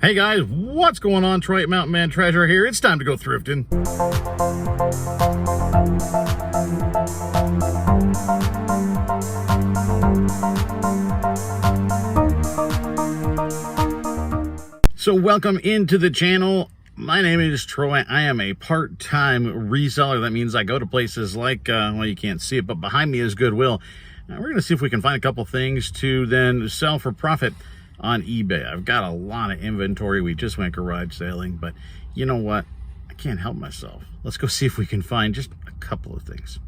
Hey guys, what's going on? Troy Mountain Man Treasure here. It's time to go thrifting. So welcome into the channel. My name is Troy. I am a part-time reseller. That means I go to places like, well, you can't see it, but behind me is Goodwill. We're going to see if we can find a couple things to then sell for profit on eBay. I've got a lot of inventory. We just went garage sailing, but you know what? I can't help myself. Let's go see if we can find just a couple of things.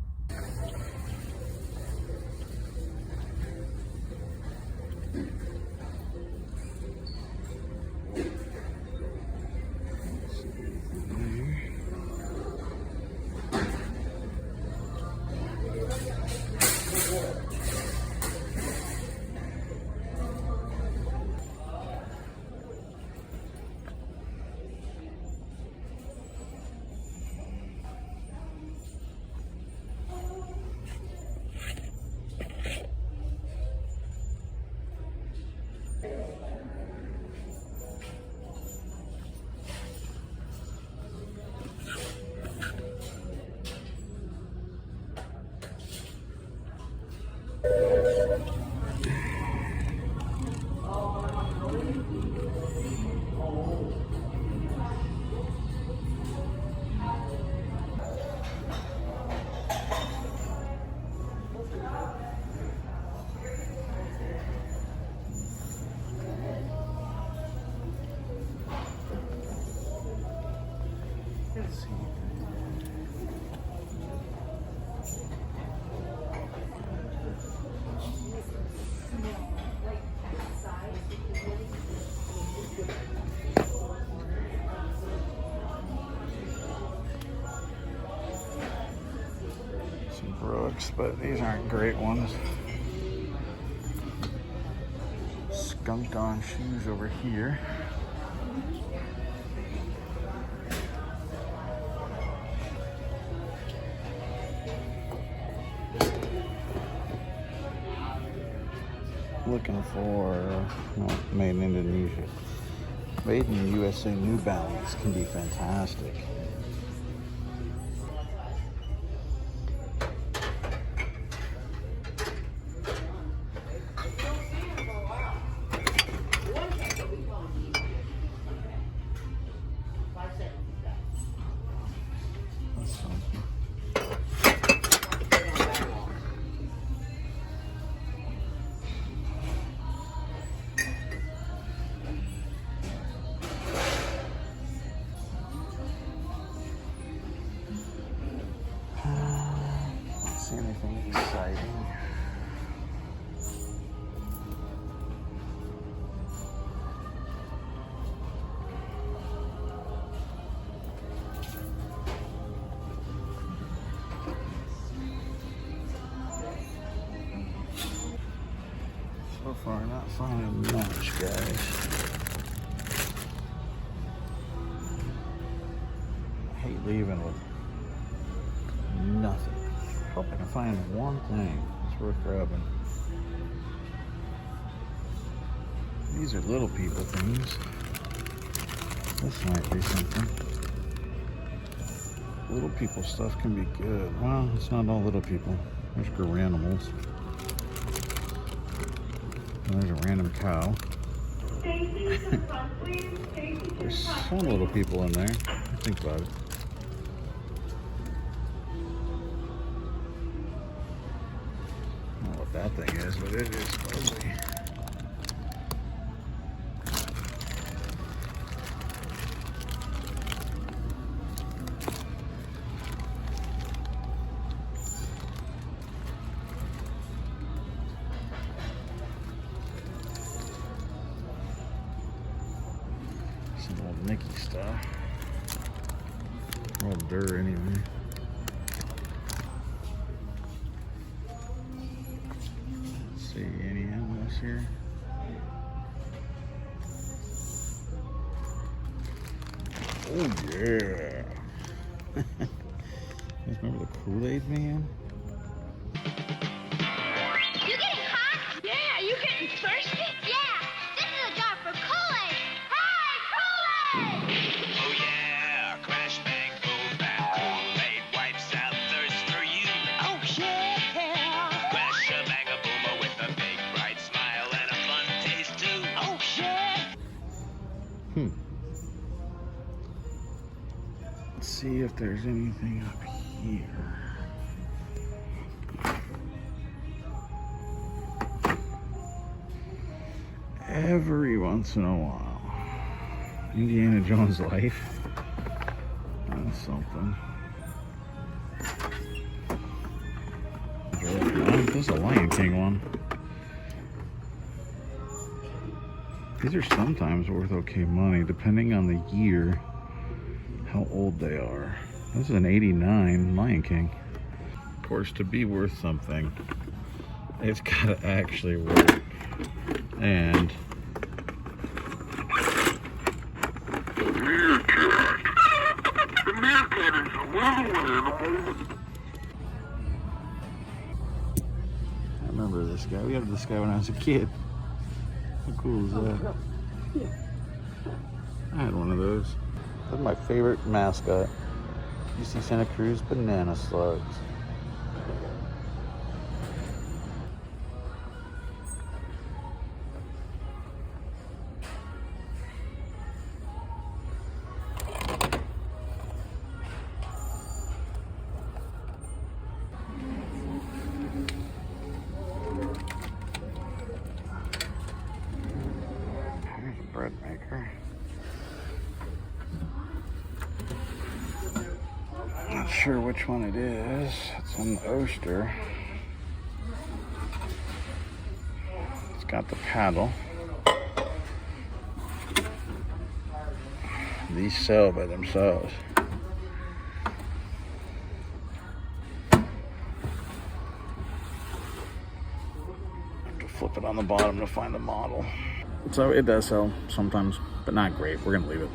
Brooks, but these aren't great ones. Skunked on shoes over here. Looking for made in Indonesia. Made in the USA New Balance can be fantastic. See anything exciting? So far, not finding much, guys. I hate leaving with nothing. Hope I can find one thing that's worth grabbing. These are little people things. This might be something. Little people stuff can be good. Well, it's not all little people. There's animals. And there's a random cow. There's some little people in there. Think about it. That thing is, but it is ugly. Some old Nicky stuff. All dirt anyway. See any animals here? Oh yeah! You guys remember the Kool-Aid Man? You getting hot? Yeah, you getting thirsty? Yeah, this is a job for Kool-Aid. Hey, Let's see if there's anything up here. Every once in a while. Indiana Jones Life. That's something. This is a Lion King one. These are sometimes worth okay money, depending on the year, how old they are. This is an 89 Lion King. Of course, to be worth something, it's got to actually work. And I remember this guy. We had this guy when I was a kid. How cool is that? I had one of those. That's my favorite mascot. UC Santa Cruz banana slugs. Bread maker. Not sure which one it is. It's on the Oster. It's got the paddle. These sell by themselves. Have to flip it on the bottom to find the model. So it does sell sometimes, but not great. We're gonna leave it.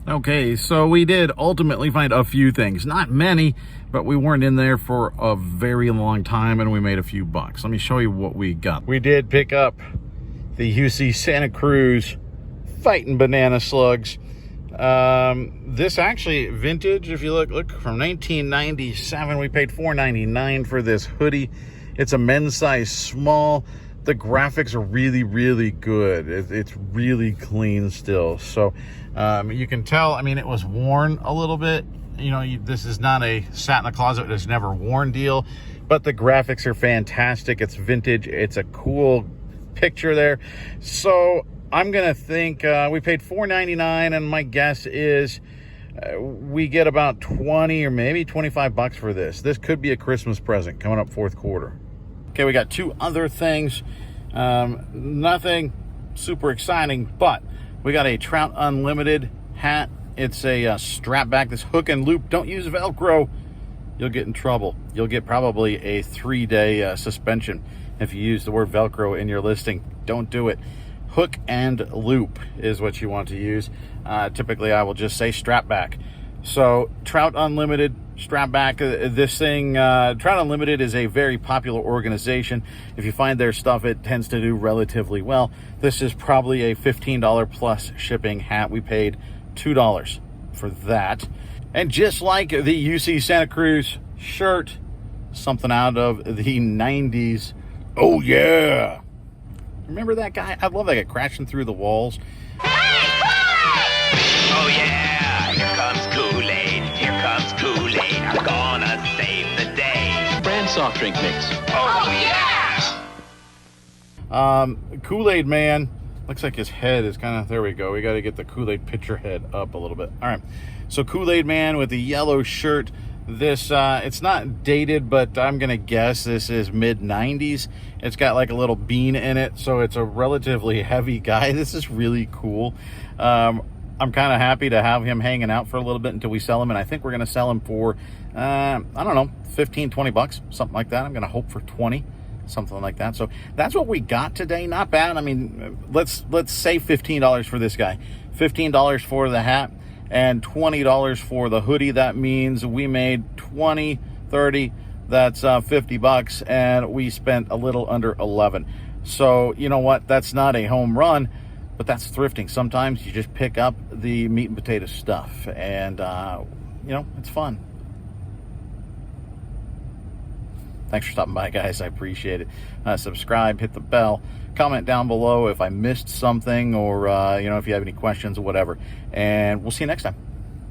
Okay, so we did ultimately find a few things. Not many, but we weren't in there for a very long time and we made a few bucks. Let me show you what we got. We did pick up the UC Santa Cruz Fighting Banana Slugs. This actually vintage, if you look from 1997, we paid $4.99 for this hoodie. It's a men's size small. The graphics are really, really good. It's really clean still. So you can tell, I mean, it was worn a little bit. You know, this is not a sat in the closet, it's never worn deal, but the graphics are fantastic. It's vintage. It's a cool picture there. So I'm going to think we paid $4.99, and my guess is we get about 20 or maybe 25 bucks for this. This could be a Christmas present coming up fourth quarter. Okay, we got two other things. Nothing super exciting, but we got a Trout Unlimited hat. It's a strap back. This hook and loop. Don't use Velcro. You'll get in trouble. You'll get probably a 3-day suspension if you use the word Velcro in your listing. Don't do it. Hook and loop is what you want to use. Typically, I will just say strap back. So Trout Unlimited, strap back. This thing, Trout Unlimited is a very popular organization. If you find their stuff, it tends to do relatively well. This is probably a $15 plus shipping hat. We paid $2 for that. And just like the UC Santa Cruz shirt, something out of the 90s. Oh yeah. Remember that guy? I love that guy crashing through the walls. Oh yeah, here comes Kool-Aid, here comes Kool-Aid, I'm gonna save the day. Brand soft drink mix. Oh yeah! Kool-Aid man, looks like his head is kind of, there we go. We got to get the Kool-Aid picture head up a little bit. All right, so Kool-Aid man with the yellow shirt. This, it's not dated, but I'm going to guess this is mid-90s. It's got like a little bean in it, so it's a relatively heavy guy. This is really cool. I'm kind of happy to have him hanging out for a little bit until we sell him, and I think we're going to sell him for, I don't know, 15, 20 bucks, something like that. I'm going to hope for 20, something like that. So that's what we got today. Not bad. I mean, let's say $15 for this guy, $15 for the hat, and $20 for the hoodie. That means we made 20, 30, that's 50 bucks, and we spent a little under 11. So you know what? That's not a home run, but that's thrifting. Sometimes you just pick up the meat and potato stuff, and you know, it's fun. Thanks for stopping by, guys. I appreciate it. Subscribe, hit the bell, comment down below if I missed something, or if you have any questions or whatever. And we'll see you next time.